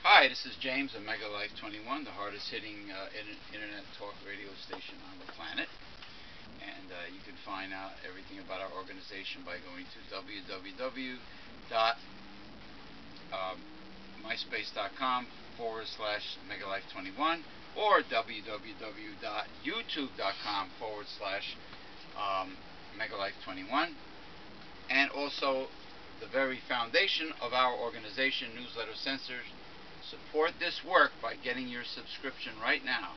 Hi, this is James of Mega Life 21, the hardest hitting internet talk radio station on the planet. And you can find out everything about our organization by going to www.myspace.com/megalife21 or www.youtube.com/megalife21. And also the very foundation of our organization, Newsletter Censored. Support this work by getting your subscription right now.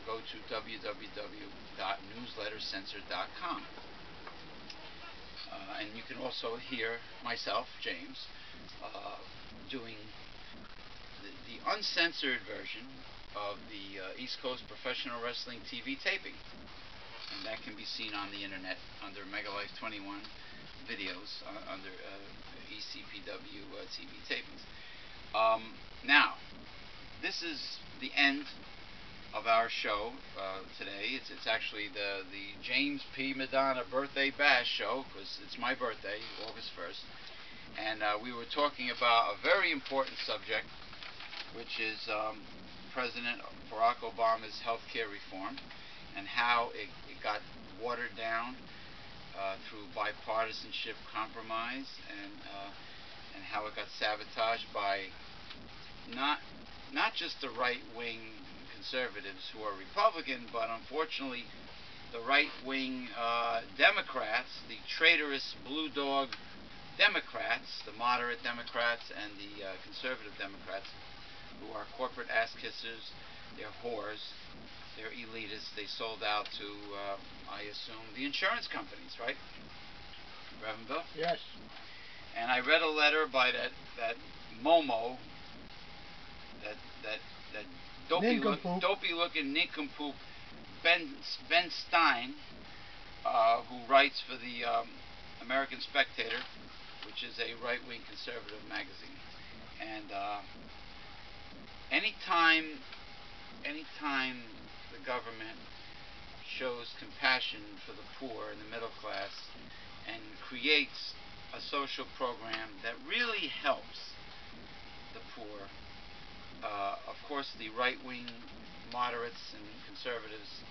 Go to www.newslettercensored.com. And you can also hear myself, James, doing the uncensored version of the East Coast Professional Wrestling TV taping. And that can be seen on the internet under Mega Life 21 videos under ECPW TV tapings. Now, this is the end of our show today. It's actually the James P. Madonna Birthday Bash show, because it's my birthday, August 1st. And we were talking about a very important subject, which is President Barack Obama's health care reform and how it got watered down through bipartisanship compromise, and how it got sabotaged by not just the right-wing conservatives who are Republican, but unfortunately the right-wing Democrats, the traitorous blue dog Democrats, the moderate Democrats and the conservative Democrats, who are corporate ass-kissers. They're whores, they're elitists. They sold out to, I assume, the insurance companies, right? Reverend Bill? Yes. And I read a letter by that Momo, that dopey looking nincompoop Ben Stein, who writes for the American Spectator, which is a right-wing conservative magazine. And anytime the government shows compassion for the poor and the middle class and creates a social program that really helps the poor, of course the right-wing moderates and conservatives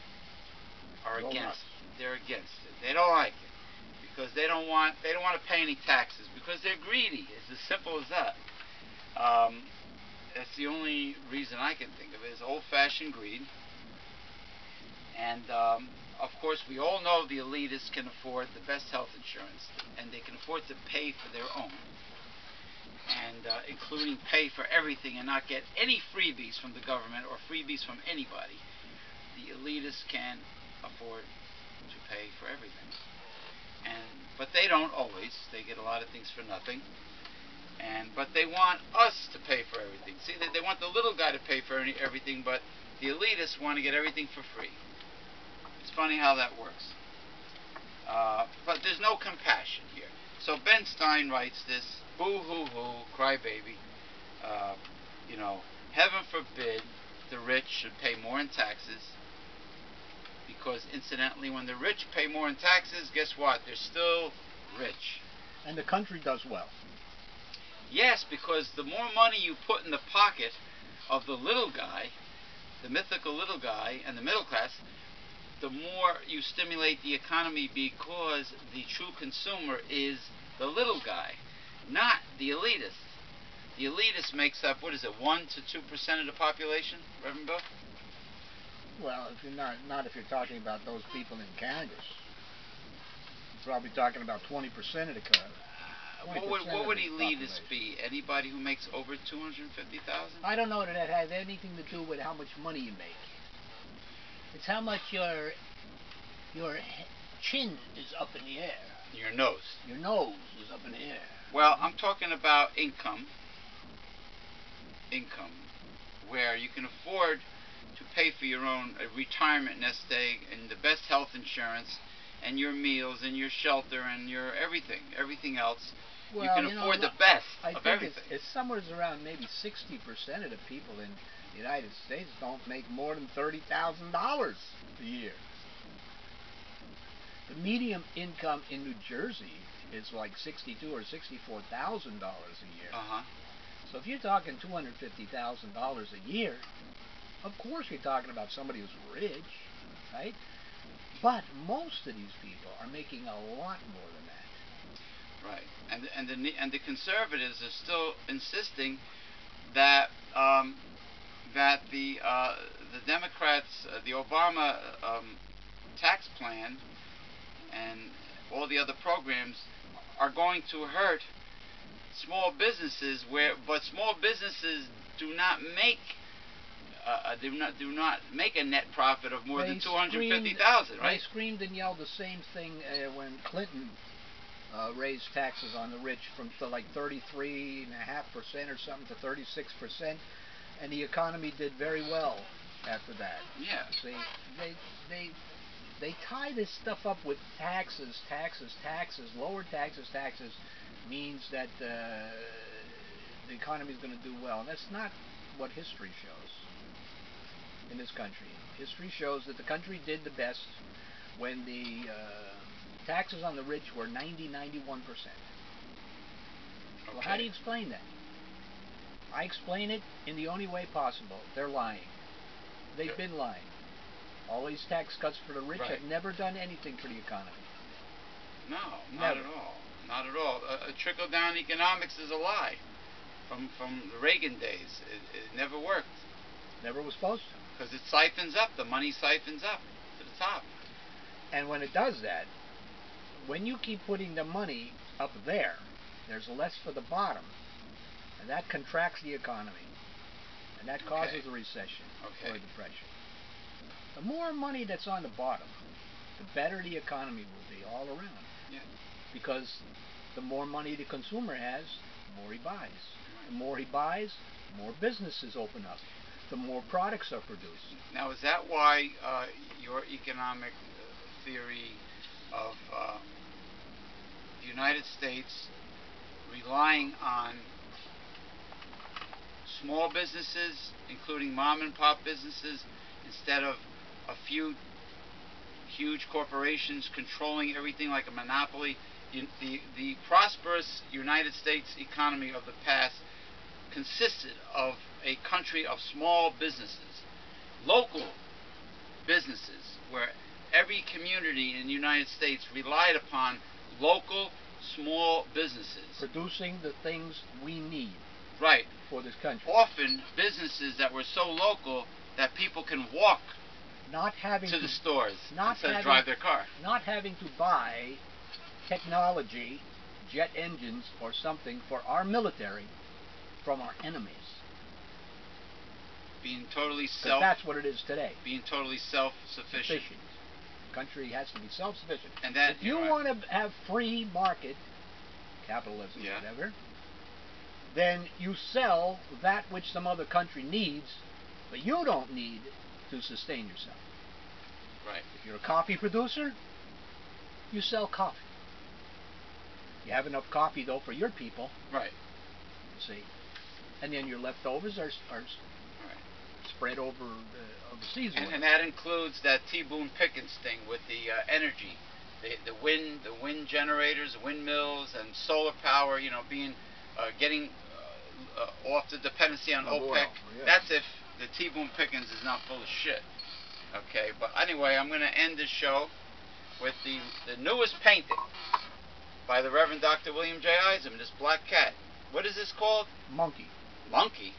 are against it. They're against it. They don't like it because they don't want to pay any taxes because they're greedy. It's as simple as that. That's the only reason I can think of it, is old-fashioned greed. And of course, we all know the elitists can afford the best health insurance, and they can afford to pay for their own, and including pay for everything and not get any freebies from the government or freebies from anybody. The elitists can afford to pay for everything, but they don't always. They get a lot of things for nothing. But they want us to pay for everything. See, they want the little guy to pay for everything, but the elitists want to get everything for free. It's funny how that works. But there's no compassion here. So Ben Stein writes this, boo-hoo-hoo, crybaby. Heaven forbid the rich should pay more in taxes, because incidentally, when the rich pay more in taxes, guess what? They're still rich. And the country does well. Yes, because the more money you put in the pocket of the little guy, the mythical little guy, and the middle class, the more you stimulate the economy, because the true consumer is the little guy, not the elitist. The elitist makes up, 1 to 2% of the population, Reverend Bill? Well, if you're not if you're talking about those people in Congress, you're probably talking about 20% of the country. What would elitists be? Anybody who makes over $250,000? I don't know that has anything to do with how much money you make. It's how much your chin is up in the air. Your nose. Your nose is up in the air. Well, I'm talking about income, where you can afford to pay for your own retirement nest egg and the best health insurance and your meals and your shelter and your everything else. Well, you can afford the best of everything. It's somewhere around maybe 60% of the people in the United States don't make more than $30,000 a year. The median income in New Jersey is like $62,000 or $64,000 a year. So if you're talking $250,000 a year, of course you're talking about somebody who's rich, right? But most of these people are making a lot more than that. Right, and the conservatives are still insisting that that the Democrats, the Obama tax plan and all the other programs are going to hurt small businesses, but small businesses do not make a net profit of more than $250,000, right? They screamed and yelled the same thing when Clinton raised taxes on the rich from like 33.5% or something to 36%, and the economy did very well after that. Yeah. See, they tie this stuff up with taxes. Lower taxes means that the economy is going to do well. And that's not what history shows in this country. History shows that the country did the best when the taxes on the rich were 91%. Well, how do you explain that? I explain it in the only way possible. They're lying. They've been lying. All these tax cuts for the rich have never done anything for the economy. No, not at all. Not at all. Trickle-down economics is a lie from the Reagan days. It never worked. Never was supposed to. Because it siphons up. The money siphons up to the top. And when it does that, when you keep putting the money up there, there's less for the bottom. And that contracts the economy. And that causes a recession or a depression. The more money that's on the bottom, the better the economy will be all around. Yeah. Because the more money the consumer has, the more he buys. The more he buys, the more businesses open up. The more products are produced. Now, is that why your economic theory of the United States relying on small businesses, including mom and pop businesses, instead of a few huge corporations controlling everything like a monopoly? The prosperous United States economy of the past consisted of a country of small businesses, local businesses, where every community in the United States relied upon local small businesses. Producing the things we need. Right. For this country. Often businesses that were so local that people can walk to the stores instead of drive their car. Not having to buy technology, jet engines or something for our military from our enemies. Being totally that's what it is today. Being totally self-sufficient. The country has to be self-sufficient. And that, if you want to have free market, capitalism, whatever, then you sell that which some other country needs, but you don't need to sustain yourself. Right. If you're a coffee producer, you sell coffee. You have enough coffee, though, for your people. Right. You see. And then your leftovers are spread over the season. And that includes that T. Boone Pickens thing with the energy, the wind generators, windmills, and solar power. Being getting off the dependency on OPEC. Oil, That's if the T. Boone Pickens is not full of shit. Okay, but anyway, I'm going to end this show with the newest painting by the Reverend Dr. William J. Eisenman, this black cat. What is this called? Monkey. Monkey?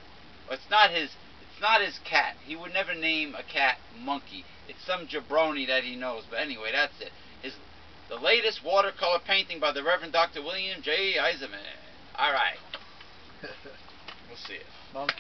Well, it's not his cat. He would never name a cat Monkey. It's some jabroni that he knows. But anyway, that's it. The latest watercolor painting by the Reverend Dr. William J. Eisenman. All right. We'll see it. Monkey.